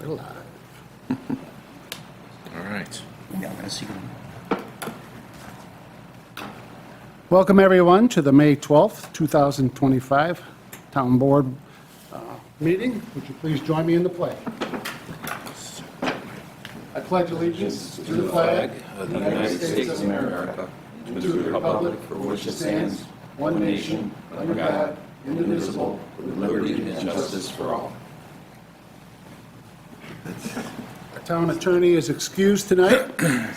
We're live. All right. Welcome, everyone, to the May 12th, 2025 Town Board meeting. Would you please join me in the pledge? I pledge allegiance to the flag of the United States of America, to the republic for which it stands, one nation, under God, indivisible, with liberty and justice for all. Our town attorney is excused tonight. And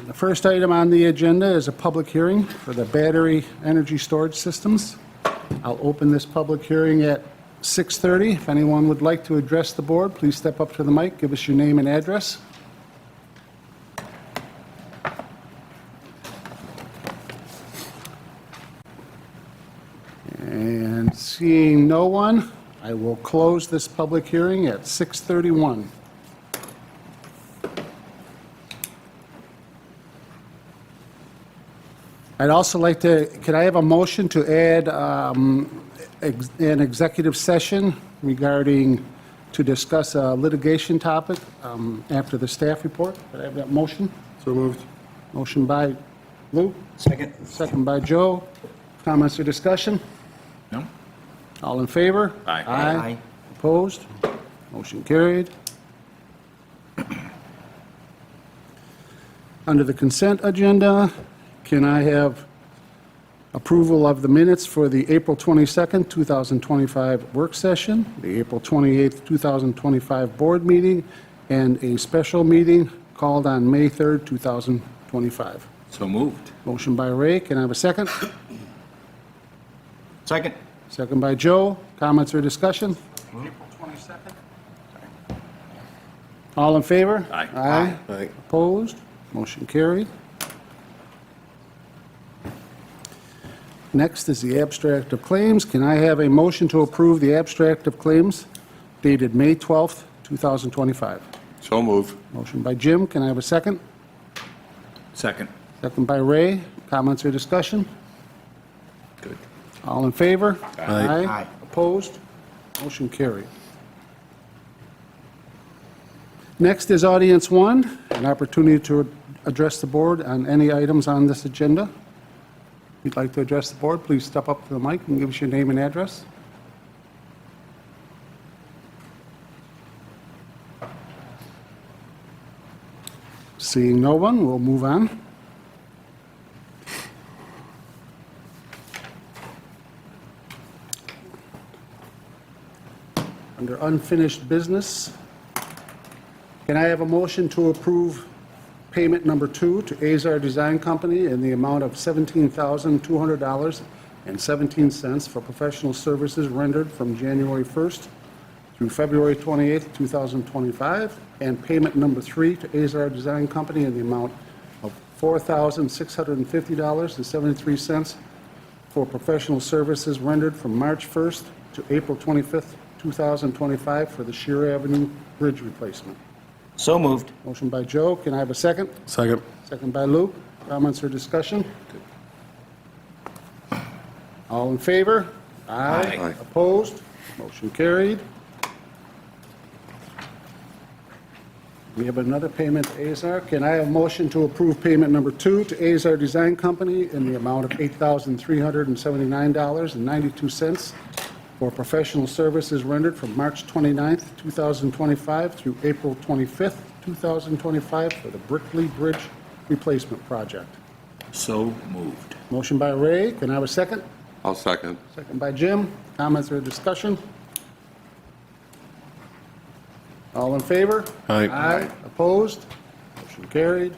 the first item on the agenda is a public hearing for the battery energy storage systems. I'll open this public hearing at 6:30. If anyone would like to address the board, please step up to the mic, give us your name and address. And seeing no one, I will close this public hearing at 6:31. I'd also like to, could I have a motion to add an executive session regarding, to discuss a litigation topic after the staff report? Could I have that motion? So moved. Motion by Lou, Second. second by Joe. Comments or discussion? No? All in favor? Aye. Aye. Opposed? Motion carried. Under the consent agenda, can I have approval of the minutes for the April 22nd, 2025 work session, the April 28th, 2025 board meeting, and a special meeting called on May 3rd, 2025? So moved. Motion by Ray. Can I have a second? Second. Second by Joe. Comments or discussion? April 22nd. All in favor? Aye. Aye. Aye. Opposed? Motion carried. Next is the abstract of claims. Can I have a motion to approve the abstract of claims dated May 12th, 2025? So moved. Motion by Jim. Can I have a second? Second. Second by Ray. Comments or discussion? Good. All in favor? Aye. Aye. Opposed? Motion carried. Next is audience one, an opportunity to address the board on any items on this agenda. If you'd like to address the board, please step up to the mic and give us your name and address. Seeing no one, we'll move on. Under unfinished business, can I have a motion to approve payment number 2 to Azar Design Company in the amount of $17,200.17 for professional services rendered from January 1st through February 28th, 2025, and payment number 3 to Azar Design Company in the amount of $4,650.73 for professional services rendered from March 1st to April 25th, 2025 for the Shear Avenue Bridge replacement. So moved. Motion by Joe. Can I have a second? Second. Second by Luke. Comments or discussion? All in favor? Aye. Aye. Opposed? Motion carried. We have another payment to Azar. Can I have a motion to approve payment number 2 to Azar Design Company in the amount of $8,379.92 for professional services rendered from March 29th, 2025 through April 25th, 2025 for the Brickley Bridge replacement project? So moved. Motion by Ray. Can I have a second? I'll second. Second by Jim. Comments or discussion? All in favor? Aye. Aye. Opposed? Motion carried.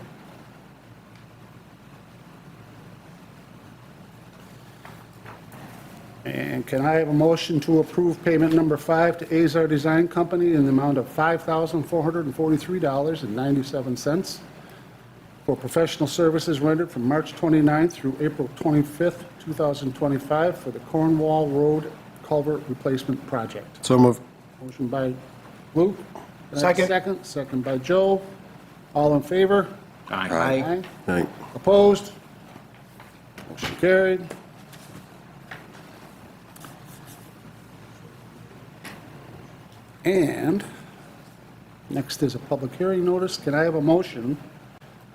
And can I have a motion to approve payment number 5 to Azar Design Company in the amount of $5,443.97 for professional services rendered from March 29th through April 25th, 2025 for the Cornwall Road Culvert Replacement Project? So moved. Motion by Luke. Can I have a Second. Second by Joe. All in favor? Aye. Aye. Opposed? Motion carried. And next is a public hearing notice. Can I have a motion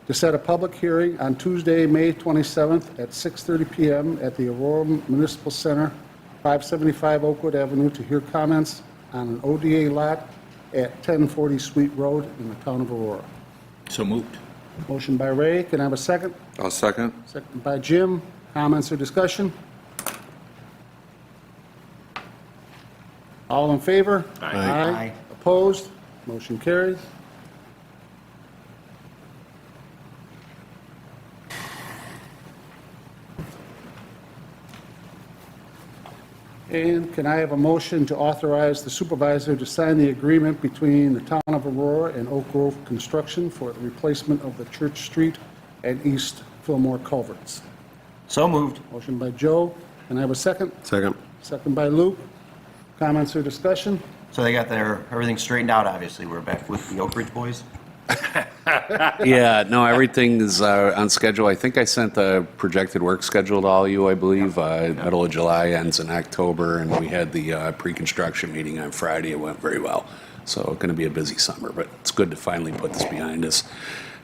to set a public hearing on Tuesday, May 27th at 6:30 PM at the Aurora Municipal Center, 575 Oakwood Avenue, to hear comments on an ODA lot at 1040 Sweet Road in the town of Aurora? So moved. Motion by Ray. Can I have a second? I'll second. Second by Jim. Comments or discussion? All in favor? Aye. Opposed? Motion carries. And can I have a motion to authorize the supervisor to sign the agreement between the town of Aurora and Oak Grove Construction for the replacement of the Church Street and East Fillmore culverts? So moved. Motion by Joe. Can I have a second? Second. Second by Luke. Comments or discussion? So they got everything straightened out, obviously. We're back with the Oak Ridge boys. Yeah, no, everything is on schedule. I think I sent the projected work schedule to all you, I believe. Middle of July, ends in October, and we had the pre-construction meeting on Friday. It went very well. So going to be a busy summer, but it's good to finally put this behind us.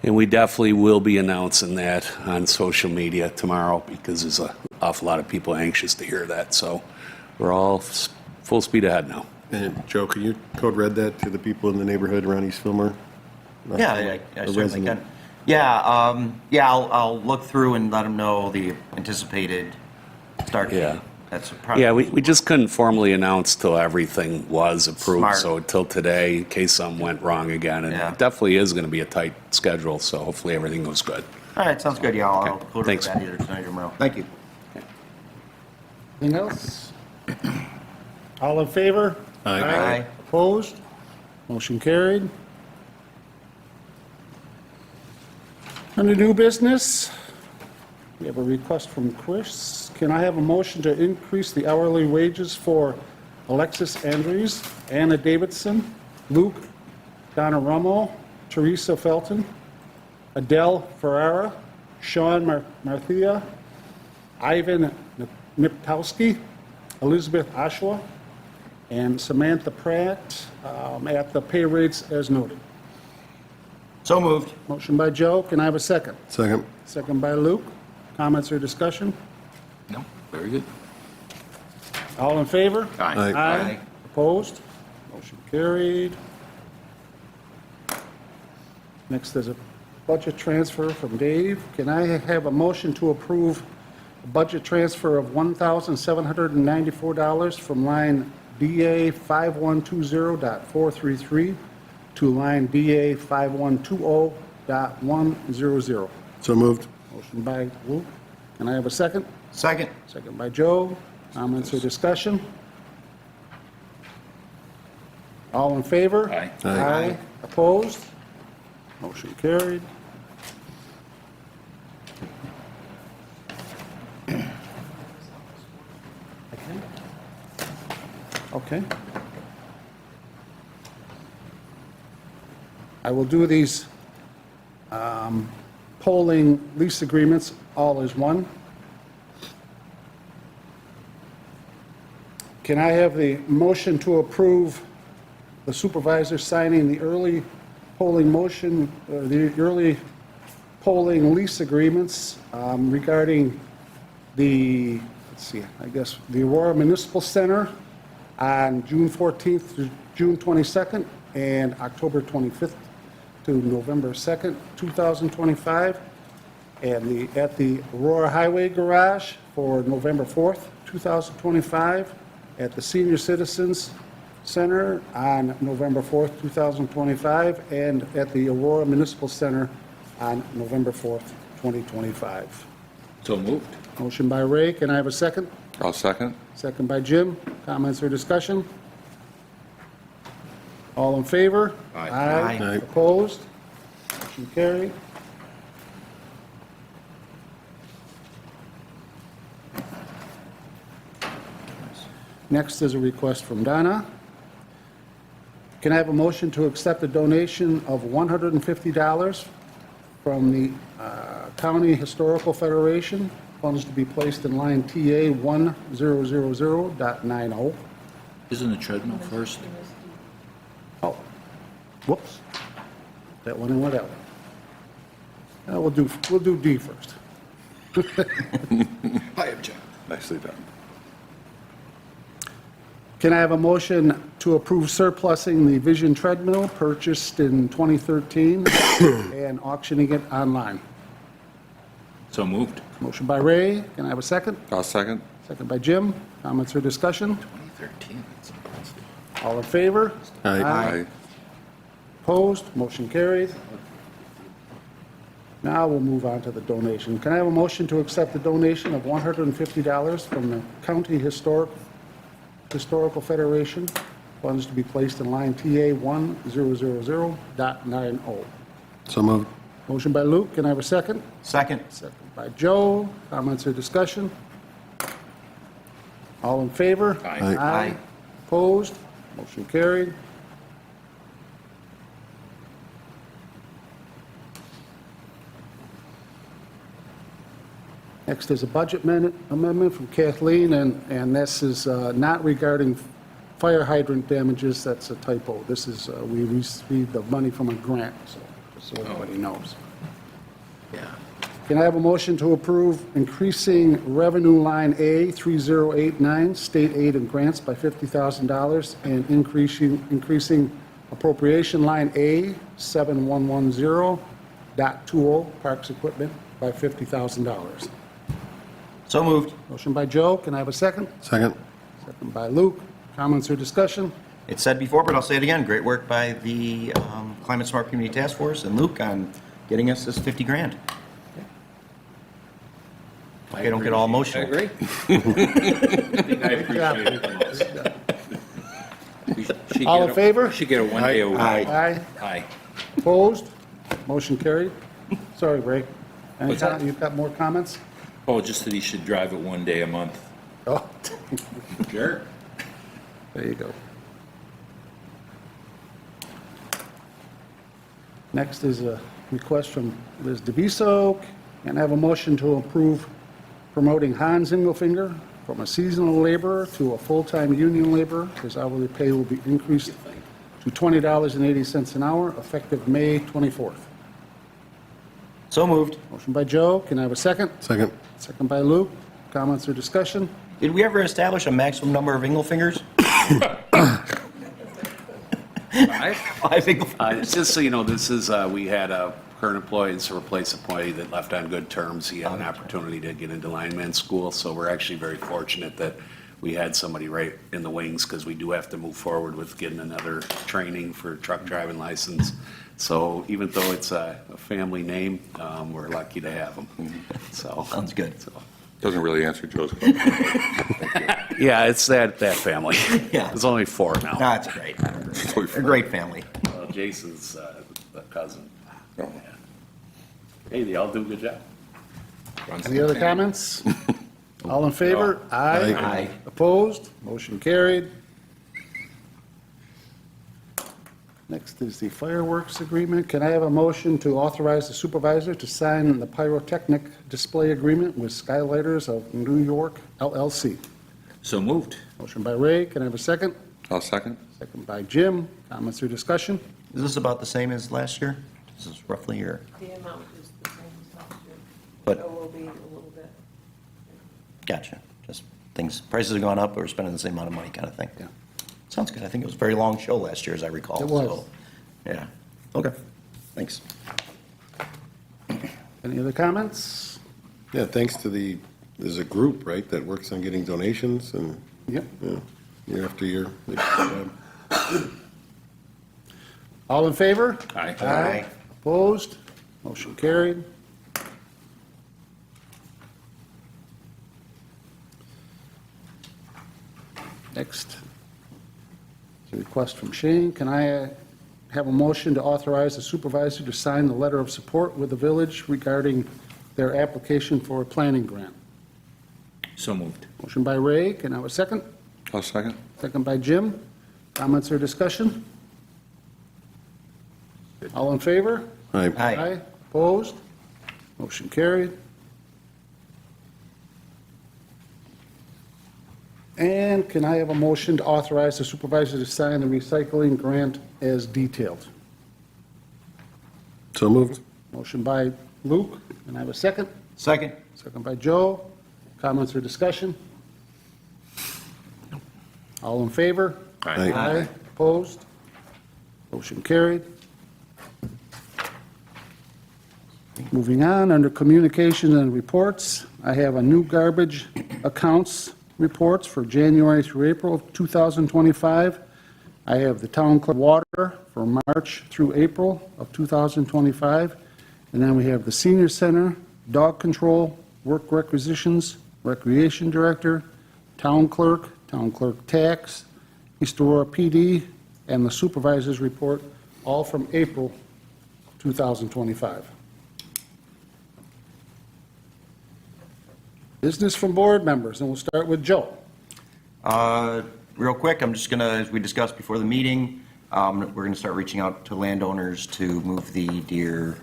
And we definitely will be announcing that on social media tomorrow because there's an awful lot of people anxious to hear that. So we're all full speed ahead now. And Joe, can you code red that to the people in the neighborhood around East Fillmore? Yeah, I A certainly resident. can. Yeah, I'll look through and let them know the anticipated start date. Yeah. That's probably. Yeah, we just couldn't formally announce till everything was approved. Smart. So till today, in case something went wrong again. And Yeah. it definitely is going to be a tight schedule, so hopefully everything goes good. All right, sounds good. Yeah, I'll Okay, code thanks. that either tonight or tomorrow. Thank you. Anything else? All in favor? Aye. Opposed? Motion carried. Under new business, we have a request from Chris. Can I have a motion to increase the hourly wages for Alexis Andrews, Anna Davidson, Luke Donaramo, Teresa Felton, Adele Ferrara, Sean Marthia, Ivan Niptowski, Elizabeth Oshawa, and Samantha Pratt at the pay rates as noted? So moved. Motion by Joe. Can I have a second? Second. Second by Luke. Comments or discussion? No, very good. All in favor? Aye. Aye. Opposed? Motion carried. Next is a budget transfer from Dave. Can I have a motion to approve a budget transfer of $1,794 from line DA 5120.433 to line DA 5120.100? So moved. Motion by Luke. Can I have a second? Second. Second by Joe. Comments or discussion? All in favor? Aye. Aye. Opposed? Motion carried. Okay. I will do these polling lease agreements all as one. Can I have the motion to approve the supervisor signing the early polling motion, the early polling lease agreements regarding the, let's see, I guess, the Aurora Municipal Center on June 14th to June 22nd and October 25th to November 2nd, 2025, and at the Aurora Highway Garage for November 4th, 2025, at the Senior Citizens Center on November 4th, 2025, and at the Aurora Municipal Center on November 4th, 2025. So moved. Motion by Ray. Can I have a second? I'll second. Second by Jim. Comments or discussion? All in favor? Aye. Aye. Opposed? Motion carried. Next is a request from Donna. Can I have a motion to accept a donation of $150 from the County Historical Federation, funds to be placed in line TA 1000.90? Isn't the treadmill first? Whoops. That one and what that one. We'll do D first. I object. Nicely done. Can I have a motion to approve surplusing the Vision treadmill purchased in 2013 and auctioning it online? So moved. Motion by Ray. Can I have a second? I'll second. Second by Jim. Comments or discussion? 2013. That's impressive. All in favor? Aye. Opposed? Motion carried. Now we'll move on to the donation. Can I have a motion to accept the donation of $150 from the County Historical Federation, funds to be placed in line TA 1000.90? So moved. Motion by Luke. Can I have a second? Second. Second by Joe. Comments or discussion? All in favor? Aye. Aye. Opposed? Motion carried. Next is a budget amendment from Kathleen, and this is not regarding fire hydrant damages. That's a typo. This is, we received the money from a grant, so just so everybody knows. Yeah. Can I have a motion to approve increasing revenue line A 3089, state aid and grants by $50,000, and increasing appropriation line A 7110.20, parks equipment, by $50,000? So moved. Motion by Joe. Can I have a second? Second. Second by Luke. Comments or discussion? It's said before, but I'll say it again. Great work by the Climate Smart Community Task Force and Luke on getting us this 50 grand. I don't get all emotional. I agree. I appreciate it the most. All in favor? She get a one-day a week. Aye. Aye. Opposed? Motion carried. Sorry, Ray. What's that? You've got more comments? Oh, just that he should drive it one day a month. Oh, Sure. there you go. Next is a request from Liz DeViso. Can I have a motion to approve promoting Hans Engelfinger from a seasonal laborer to a full-time union laborer? His hourly pay will be increased to $20.80 an hour, effective May 24th. So moved. Motion by Joe. Can I have a second? Second. Second by Luke. Comments or discussion? Did we ever establish a maximum number of Engelfingers? 5 Engelfingers. Just so you know, this is, we had a current employee and replace employee that left on good terms. He had an opportunity to get into lineman school, so we're actually very fortunate that we had somebody right in the wings, because we do have to move forward with getting another training for truck driving license. So even though it's a family name, we're lucky to have him. So Sounds good. so. Doesn't really answer Joe's question. Yeah, it's that family. Yeah. There's only 4 now. That's great. They're a great family. Jason's a cousin. Oh. Hey, they all do a good job. Any other comments? All in favor? Aye. Aye. Opposed? Motion carried. Next is the fireworks agreement. Can I have a motion to authorize the supervisor to sign the pyrotechnic display agreement with Skylighters of New York LLC? So moved. Motion by Ray. Can I have a second? I'll second. Second by Jim. Comments or discussion? Is this about the same as last year? This is roughly your, The amount is the same as last year. But- It will be a little bit. gotcha. Just things, prices have gone up, but we're spending the same amount of money kind of thing. Yeah. Sounds good. I think it was a very long show last year, as I recall. It was. So, yeah. Okay. Thanks. Any other comments? Yeah, thanks to there's a group, right, that works on getting donations and, Yep. yeah, year after year. they do a job. All in favor? Aye. Aye. Opposed? Motion carried. Next, a request from Shane. Can I have a motion to authorize the supervisor to sign the letter of support with the village regarding their application for a planning grant? So moved. Motion by Ray. Can I have a second? I'll second. Second by Jim. Comments or discussion? All in favor? Aye. Aye. Opposed? Motion carried. And can I have a motion to authorize the supervisor to sign the recycling grant as detailed? So moved. Motion by Luke, can I have a second? Second. Second by Joe. Comments or discussion? All in favor? Aye. Opposed? Motion carried. Moving on, under communications and reports, I have a new garbage accounts reports for January through April of 2025. I have the town clerk water for March through April of 2025. And then we have the senior center, dog control, work requisitions, recreation director, town clerk tax, East Aurora PD, and the supervisor's report, all from April 2025. Business from board members, and we'll start with Joe. Real quick, I'm just gonna, as we discussed before the meeting, we're gonna start reaching out to landowners to move the deer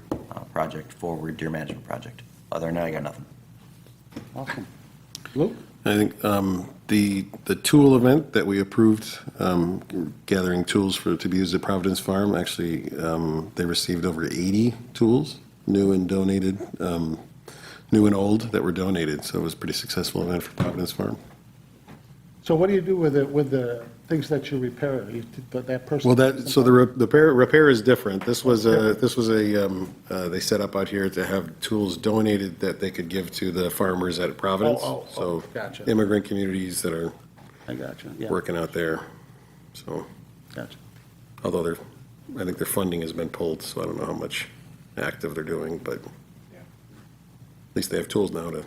project forward, deer management project. Other than that, I got nothing. Awesome. Luke? I think the tool event that we approved, gathering tools to be used at Providence Farm, actually, they received over 80 tools, new and donated, new and old, that were donated. So it was a pretty successful event for Providence Farm. So what do you do with the things that you repair? That person? Well, the repair is different. This was they set up out here to have tools donated that they could give to the farmers at Providence. So gotcha. immigrant communities that are I got you, yeah. working out there. So, Gotcha. although I think their funding has been pulled, so I don't know how much active they're doing, but at least they have tools now to.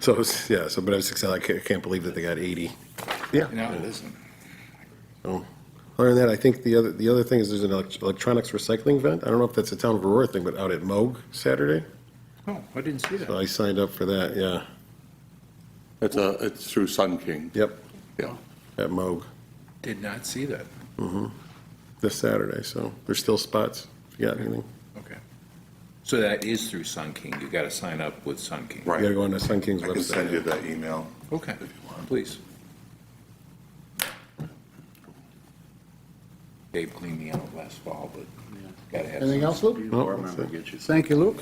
So, but I was excited. I can't believe that they got 80. Yeah. No, it isn't. So, other than that, I think the other thing is there's an electronics recycling event. I don't know if that's a town of Aurora thing, but out at Moog Saturday. Oh, I didn't see So that. I signed up for that, yeah. It's through Sun King. Yep, Yeah. at Moog Did not see that. this Saturday, so there's still spots if you got anything. Okay. So that is through Sun King. You got to sign up with Sun King. Right. You gotta go on the Sun King's I can send you website. that email. Okay, please. Dave cleaned me out last fall, but gotta have. Anything some- else, Luke? No, that's it. Get you. Thank you, Luke.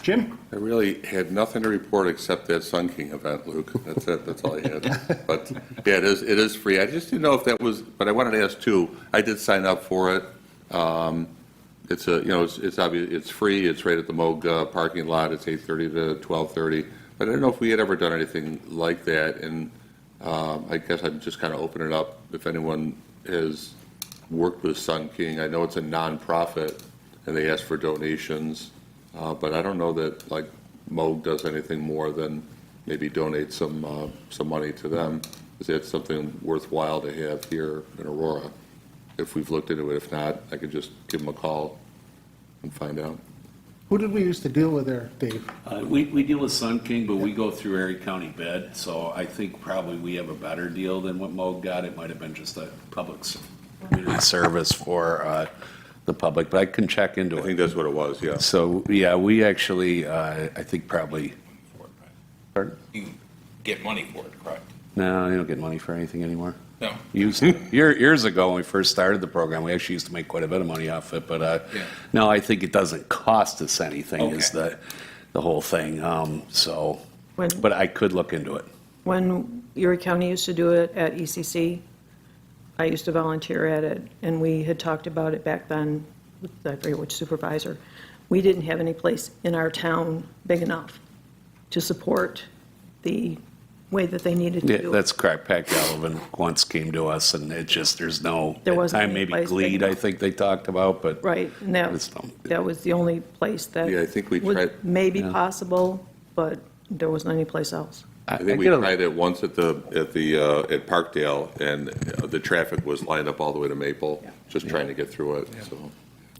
Jim? I really had nothing to report except that Sun King event, Luke. That's it, that's all I had. But, yeah, it is free. I just didn't know if that was, but I wanted to ask too. I did sign up for it. It's it's obvious, it's free, it's right at the Moog parking lot, it's 8:30 to 12:30. But I don't know if we had ever done anything like that, and I guess I'd just kind of open it up if anyone has worked with Sun King. I know it's a nonprofit, and they ask for donations, but I don't know that, like, Moog does anything more than maybe donate some money to them. Is that something worthwhile to have here in Aurora? If we've looked into it, if not, I could just give them a call and find out. Who did we used to deal with there, Dave? We deal with Sun King, but we go through Erie County Bed, so I think probably we have a better deal than what Moog got. It might have been just a community service for the public, but I can check into I it. think that's what it was, yeah. So, yeah, we actually, I think probably, pardon? You get money for it, correct? No, you don't get money for anything anymore. No. Years ago, when we first started the program, we actually used to make quite a bit of money off it, but Yeah. no, I think it doesn't cost us anything is Okay. the whole thing, so, When- but I could look into it. When Erie County used to do it at ECC, I used to volunteer at it, and we had talked about it back then, with I forget which supervisor. We didn't have any place in our town big enough to support the way that they needed to Yeah, do it. that's correct. Pat Gallivan once came to us, and it just, there's no, There wasn't time any maybe place big Glebe, I enough. think they talked about, but. Right, and that was the only place that Yeah, I think we was tried- maybe Yeah. possible, but there wasn't any place else. I think we get a- tried it once at Parkdale, and the traffic was lined up all the way to Maple, just trying to get through it, so.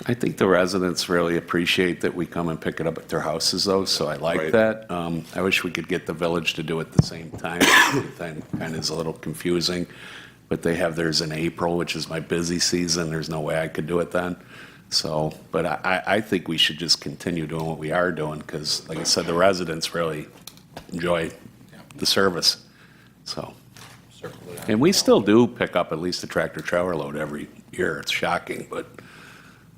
I think the residents really appreciate that we come and pick it up at their houses, though, so I like Right. that. I wish we could get the village to do it at the same time. That kind of is a little confusing, but they have theirs in April, which is my busy season. There's no way I could do it then. So, but I think we should just continue doing what we are doing, because, like I said, the residents really enjoy the service, so. Circle it out. And we still do pick up at least a tractor trailer load every year. It's shocking, but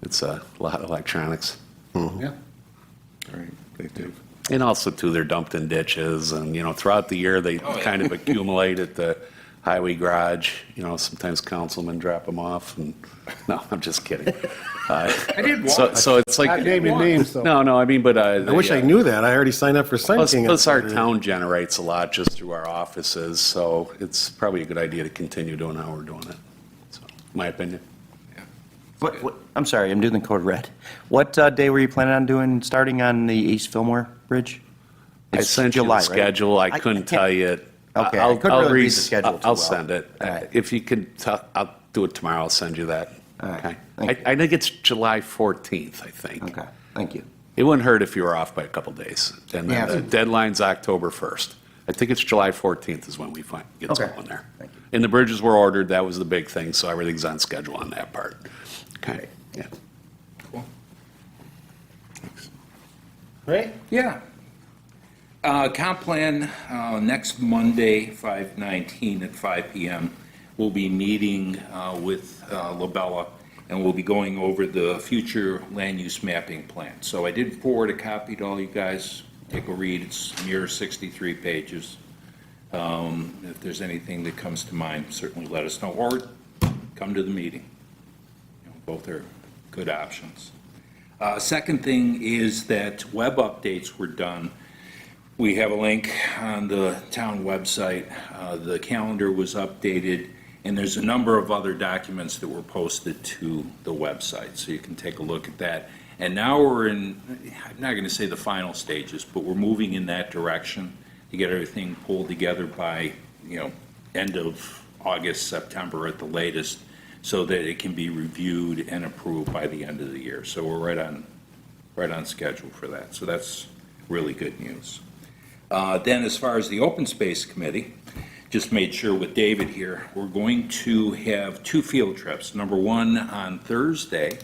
It's a lot of electronics. Yeah. All right, thank you. And also, too, they're dumped in ditches, and, throughout the year, they kind of accumulate at the highway garage. Sometimes councilmen drop them off, and, no, I'm just kidding. I did So it's like. Not naming names, though. No, I mean, but. I wish I knew that. I already signed up for Sun King. Plus, our town generates a lot just through our offices, so it's probably a good idea to continue doing how we're doing it. So, my opinion. What, I'm sorry, I'm doing the code red. What day were you planning on doing, starting on the East Fillmore Bridge? I It's sent you July, the right? schedule. I I couldn't can't- tell you. Okay, I couldn't really read the schedule too I'll well. send it. All right. If you could, I'll do it tomorrow. I'll send you that. All right. Okay. Thank you. I think it's July 14th, I think. Okay, thank you. It wouldn't hurt if you were off by a couple days. And Yeah. then the deadline's October 1st. I think it's July 14th is when we get Okay. going there. Thank you. And the bridges were ordered. That was the big thing, so everything's on schedule on that part. Okay, yeah. Right? Yeah. Comp plan, next Monday, 5/19 at 5 PM. We'll be meeting with Labella, and we'll be going over the future land use mapping plan. So I did forward a copy to all you guys. Take a read. It's near 63 pages. If there's anything that comes to mind, certainly let us know, or come to the meeting. Both are good options. Second thing is that web updates were done. We have a link on the town website. The calendar was updated, and there's a number of other documents that were posted to the website, so you can take a look at that. And now we're in, I'm not going to say the final stages, but we're moving in that direction to get everything pulled together by, end of August, September at the latest, so that it can be reviewed and approved by the end of the year. So we're right on schedule for that. So that's really good news. Then as far as the Open Space Committee, just made sure with David here, we're going to have 2 field trips. Number one on Thursday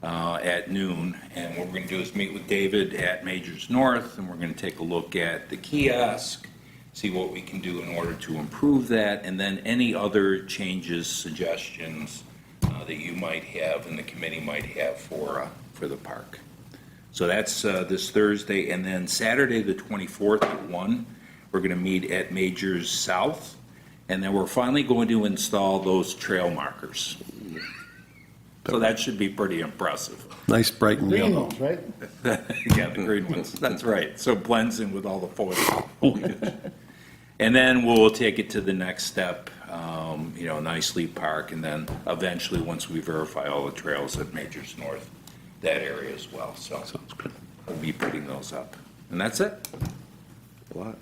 at noon, and what we're going to do is meet with David at Majors North, and we're going to take a look at the kiosk, see what we can do in order to improve that, and then any other changes, suggestions that you might have and the committee might have for the park. So that's this Thursday, and then Saturday, the 24th at 1, we're going to meet at Majors South, and then we're finally going to install those trail markers. So that should be pretty impressive. Nice bright and Green yellow. ones, right? Yeah, the green ones, that's right. So it blends in with all the foliage. And then we'll take it to the next step, Nicely Park, and then eventually, once we verify all the trails at Majors North, that area as well. So Sounds good. we'll be putting those up. And that's it. A lot.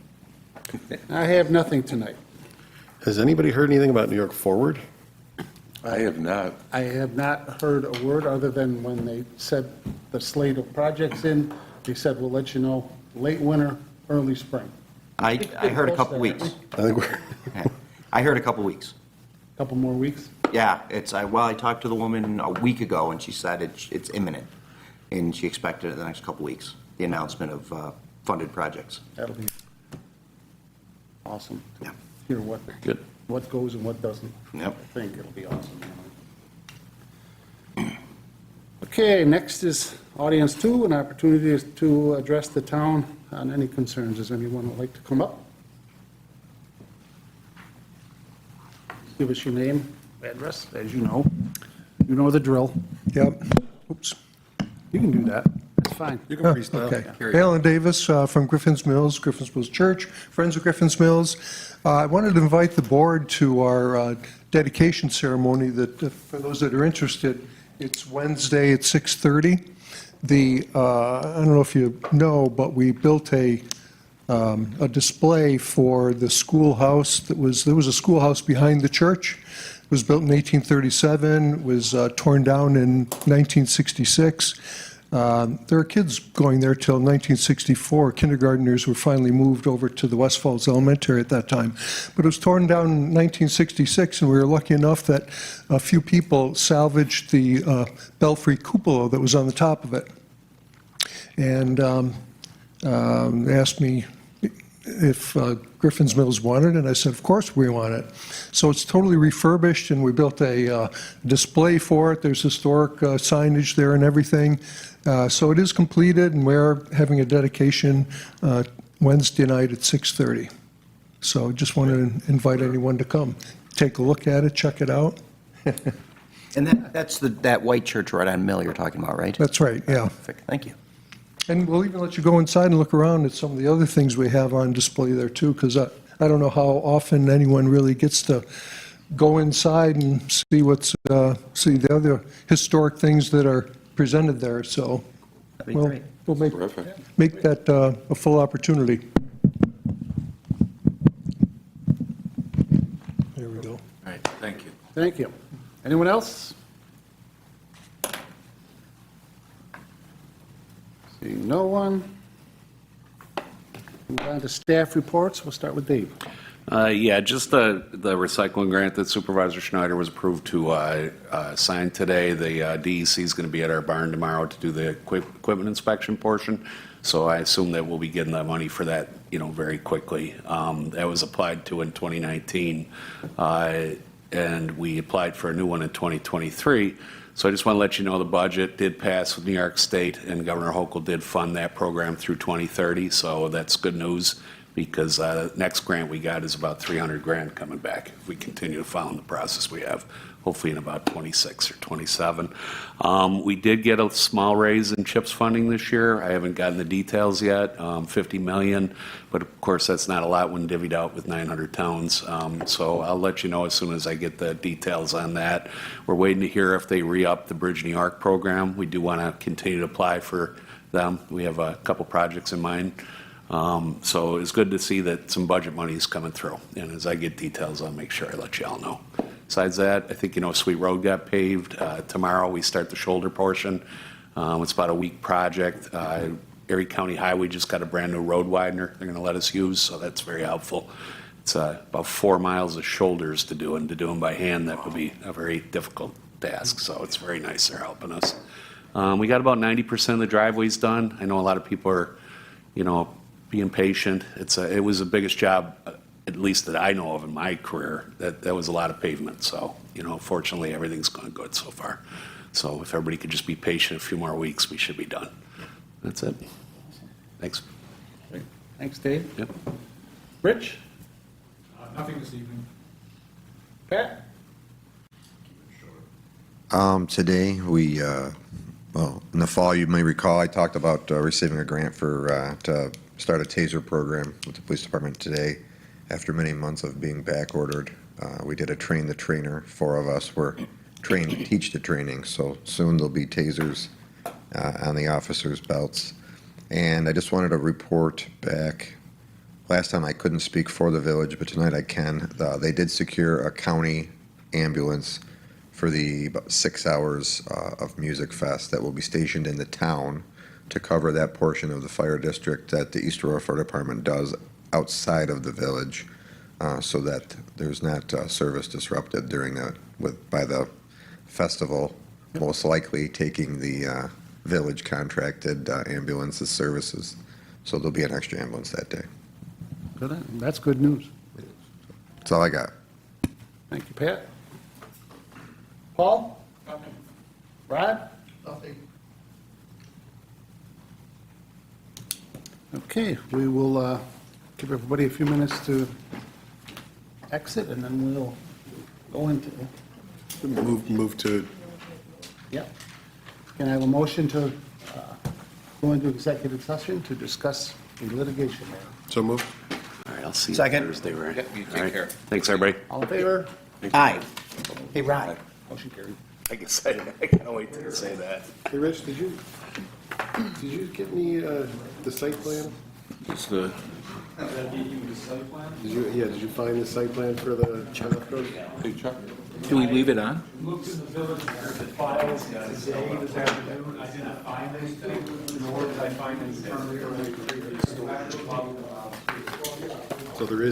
I have nothing tonight. Has anybody heard anything about New York Forward? I have not. I have not heard a word other than when they said the slate of projects in, they said, we'll let you know late winter, early spring. I heard a couple weeks. I think we're, I heard a couple weeks. Couple more weeks. Yeah, I talked to the woman a week ago, and she said it's imminent, and she expected it in the next couple weeks, the announcement of funded projects. That'll be awesome to Yeah. hear what Good. goes and what doesn't. Yep. I think it'll be awesome. Okay, next is audience 2, an opportunity is to address the town on any concerns. Does anyone would like to come up? Give us your name, address, as you know. You know the drill. Yep. Oops. You can do that. That's fine. you can freestyle. Okay. Alan Davis from Griffin's Mills Church, Friends of Griffin's Mills. I wanted to invite the board to our dedication ceremony that, for those that are interested, it's Wednesday at 6:30. I don't know if you know, but we built a display for the schoolhouse there was a schoolhouse behind the church. It was built in 1837, was torn down in 1966. There are kids going there till 1964. Kindergartners were finally moved over to the West Falls Elementary at that time. But it was torn down in 1966, and we were lucky enough that a few people salvaged the belfry cupola that was on the top of it. And they asked me if Griffin's Mills wanted it, and I said, of course we want it. So it's totally refurbished, and we built a display for it. There's historic signage there and everything. So it is completed, and we're having a dedication Wednesday night at 6:30. So just wanted to invite anyone to come, take a look at it, check it out. And that's that white church right on Mill you're talking about, right? That's right, yeah. Perfect, thank you. And we'll even let you go inside and look around at some of the other things we have on display there too, because I don't know how often anyone really gets to go inside and see see the other historic things that are presented there, so That'd be great. we'll Terrific. make that a full opportunity. There we go. All right, thank you. Thank you. Anyone else? Seeing no one. Move on to staff reports. We'll start with Dave. Yeah, just the recycling grant that Supervisor Schneider was approved to sign today. The DEC is going to be at our barn tomorrow to do the equipment inspection portion. So I assume that we'll be getting that money for that, very quickly. That was applied to in 2019, and we applied for a new one in 2023. So I just want to let you know the budget did pass with New York State, and Governor Hochul did fund that program through 2030. So that's good news, because next grant we got is about 300 grand coming back if we continue to follow the process we have, hopefully in about 26 or 27. We did get a small raise in CHIPS funding this year. I haven't gotten the details yet, 50 million, but of course that's not a lot when divvied out with 900 towns. So I'll let you know as soon as I get the details on that. We're waiting to hear if they re-up the Bridge New York program. We do want to continue to apply for them. We have a couple projects in mind. So it's good to see that some budget money is coming through. And as I get details, I'll make sure I let you all know. Besides that, I think, Sweet Road got paved. Tomorrow we start the shoulder portion. It's about a week project. Erie County Highway just got a brand new road widener they're going to let us use, so that's very helpful. It's about 4 miles of shoulders to do, and to do them by hand, that would be a very difficult task. So it's very nice they're helping us. We got about 90% of the driveways done. I know a lot of people are, being patient. It was the biggest job, at least that I know of in my career. That was a lot of pavement. So, fortunately, everything's gone good so far. So if everybody could just be patient a few more weeks, we should be done. That's it. Thanks. Thanks, Dave. Yep. Rich? Nothing this evening. Pat? Today, in the fall, you may recall, I talked about receiving a grant to start a TASER program with the police department today. After many months of being back ordered, we did a train the trainer. 4 of us were trained to teach the training, so soon there'll be TASERs on the officers' belts. And I just wanted to report back. Last time I couldn't speak for the village, but tonight I can. They did secure a county ambulance for the about 6 hours of Music Fest that will be stationed in the town to cover that portion of the fire district that the East Aurora Fire Department does outside of the village, so that there's not service disrupted during by the festival, most likely taking the village contracted ambulances services. So there'll be an extra ambulance that day. Good. That's good news. That's all I got. Thank you, Pat. Paul? Nothing. Rod? Nothing. Okay, we will give everybody a few minutes to exit, and then we'll go into, Move to, yeah. Can I have a motion to go into executive session to discuss the litigation matter? so move. All right, I'll see you Second. Thursday, Ray. Yep, you take All right. care. Thanks, everybody. All in favor? Aye. Hey, Rod. Motion carried. I guess I can't wait to say that. Hey, Rich, did you get me the site plan? Just the Did you find the site plan for the Chuck Road? Hey, Chuck? Do we leave it on? Looked in the village files today, this afternoon. I didn't find anything, nor did I find anything from the previous storage. So there is